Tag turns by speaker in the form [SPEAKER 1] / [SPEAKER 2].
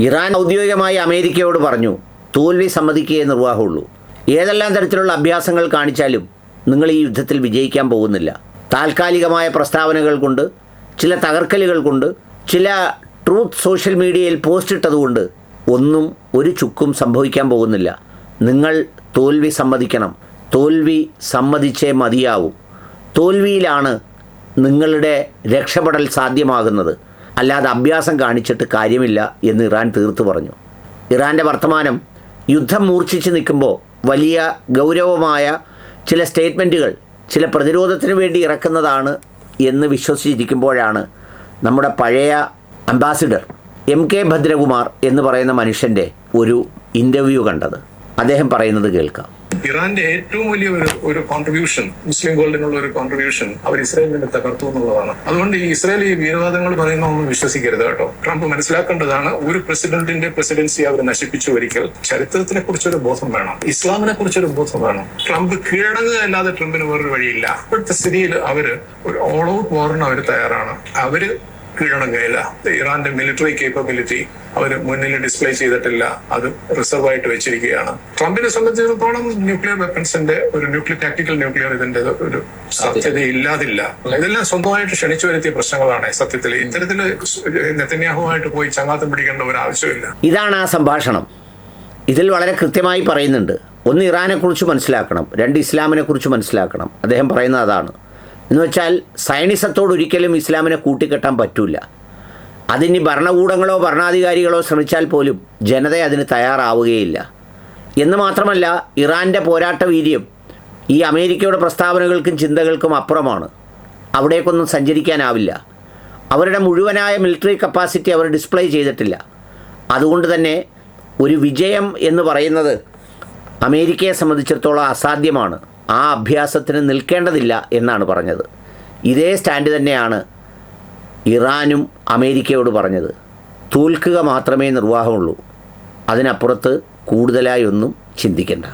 [SPEAKER 1] Iran ഔദ്യോഗികമായി അമേരിക്കയോട് പറഞ്ഞു, തോൽവി സമ്മതിക്കുകയേ നിർവാഹമുള്ളൂ. ഏതെല്ലാം തരത്തിലുള്ള അഭ്യാസങ്ങൾ കാണിച്ചാലും നിങ്ങൾ ഈ യുദ്ധത്തിൽ വിജയിക്കാൻ പോകുന്നില്ല. താൽക്കാലികമായ പ്രസ്താവനകൾ കൊണ്ട്, ചില തകർക്കലുകൾ കൊണ്ട്, ചില ട്രൂത്ത് സോഷ്യൽ മീഡിയയിൽ പോസ്റ്റ് ഇട്ടതുകൊണ്ട് ഒന്നും ഒരു ചുക്കും സംഭവിക്കാൻ പോകുന്നില്ല. നിങ്ങൾ തോൽവി സമ്മതിക്കണം. തോൽവി സമ്മതിച്ചേ മതിയാവൂ. തോൽവിയിലാണ് നിങ്ങളുടെ രക്ഷപ്പെടൽ സാധ്യമാകുന്നത്. അല്ലാതെ അഭ്യാസം കാണിച്ചിട്ട് കാര്യമില്ല എന്ന് ഇറാൻ തീർത്തു പറഞ്ഞു. ഇറാൻ്റെ വർത്തമാനം യുദ്ധം മൂർച്ഛിച്ച് നിൽക്കുമ്പോൾ വലിയ ഗൗരവമായ ചില സ്റ്റേറ്റ്മെൻറ്റുകൾ ചില പ്രതിരോധത്തിന് വേണ്ടി ഇറക്കുന്നതാണ് എന്ന് വിശ്വസിച്ചിരിക്കുമ്പോഴാണ് നമ്മുടെ പഴയ അംബാസിഡർ MK ഭദ്രകുമാർ എന്ന് പറയുന്ന മനുഷ്യൻ്റെ ഒരു ഇൻ്റർവ്യൂ കണ്ടത്. അദ്ദേഹം പറയുന്നത് കേൾക്കാം.
[SPEAKER 2] ഇറാന്റെ ഏറ്റവും വലിയ ഒരു കോൺട്രിബ്യൂഷൻ, മുസ്ലിം വേൾഡിനുള്ള ഒരു കോൺട്രിബ്യൂഷൻ അവർ ഇസ്രായേലിനെ തകർത്തു എന്നുള്ളതാണ്. അതുകൊണ്ട് ഈ ഇസ്രായേൽ ഈ വീരവാദങ്ങൾ പറയുന്ന ഒന്നും വിശ്വസിക്കരുത് കേട്ടോ. ട്രംപ് മനസ്സിലാക്കേണ്ടതാണ്, ഒരു പ്രസിഡന്റിന്റെ പ്രസിഡൻസി അവർ നശിപ്പിച്ചു ഒരിക്കൽ. ചരിത്രത്തിനെ കുറിച്ചൊരു ബോധം വേണം, ഇസ്ലാമിനെ കുറിച്ചൊരു ബോധം വേണം. ട്രംപ് കീഴടങ്ങുക അല്ലാതെ ട്രംപിന് വേറൊരു വഴിയില്ല. ഇപ്പോഴത്തെ സ്ഥിതിയിൽ അവര് ഒരു ഓൾ ഔട്ട് വാറിന് അവർ തയ്യാറാണ്. അവര് കീഴടങ്ങുകയില്ല. ഇറാന്റെ മിലിറ്ററി കേപ്പബിലിറ്റി അവർ മുന്നിൽ ഡിസ്പ്ലേ ചെയ്തിട്ടില്ല, അത് റിസർവ് ആയിട്ട് വെച്ചിരിക്കുകയാണ്. ട്രംപിനെ സംബന്ധിച്ചിടത്തോളം ന്യൂക്ലിയർ വെപ്പൺസിന്റെ ഒരു ടാക്ടിക്കൽ ന്യൂക്ലിയർ ഇതിന്റെ ഒരു സാധ്യത ഇല്ലാതില്ല. ഇതെല്ലാം സ്വന്തമായിട്ട് ക്ഷണിച്ചു വരുത്തിയ പ്രശ്നങ്ങളാണ്. സത്യത്തിൽ ഇത്തരത്തില് നെതന്യാഹുവായിട്ട് പോയി ചങ്ങാത്തം പിടിക്കേണ്ട ഒരു ആവശ്യമില്ല.
[SPEAKER 1] ഇതാണ് ആ സംഭാഷണം. ഇതിൽ വളരെ കൃത്യമായി പറയുന്നുണ്ട്. ഒന്ന്, ഇറാനെ കുറിച്ച് മനസ്സിലാക്കണം. രണ്ട്, ഇസ്ലാമിനെ കുറിച്ച് മനസ്സിലാക്കണം. അദ്ദേഹം പറയുന്നത് അതാണ്. എന്ന് വെച്ചാൽ സയനിസത്തോട് ഒരിക്കലും ഇസ്ലാമിനെ കൂട്ടിക്കെട്ടാൻ പറ്റില്ല. അതിന് ഭരണകൂടങ്ങളോ ഭരണാധികാരികളോ ശ്രമിച്ചാൽ പോലും ജനത അതിന് തയ്യാറാവുകയില്ല. എന്ന് മാത്രമല്ല, ഇറാൻ്റെ പോരാട്ട വീര്യം ഈ അമേരിക്കയുടെ പ്രസ്താവനകൾക്കും ചിന്തകൾക്കും അപ്പുറമാണ്. അവിടേക്കൊന്നും സഞ്ചരിക്കാനാവില്ല. അവരുടെ മുഴുവനായ മിലിറ്ററി കപ്പാസിറ്റി അവർ ഡിസ്പ്ലേ ചെയ്തിട്ടില്ല. അതുകൊണ്ട് തന്നെ ഒരു വിജയം എന്ന് പറയുന്നത് അമേരിക്കയെ സംബന്ധിച്ചിടത്തോളം അസാധ്യമാണ്. ആ അഭ്യാസത്തിന് നിൽക്കേണ്ടതില്ല എന്നാണ് പറഞ്ഞത്. ഇതേ സ്റ്റാൻഡ് തന്നെയാണ് ഇറാനും അമേരിക്കയോട് പറഞ്ഞത്. തോൽക്കുക മാത്രമേ നിർവാഹമുള്ളൂ. അതിനപ്പുറത്ത് കൂടുതലായി ഒന്നും ചിന്തിക്കേണ്ട.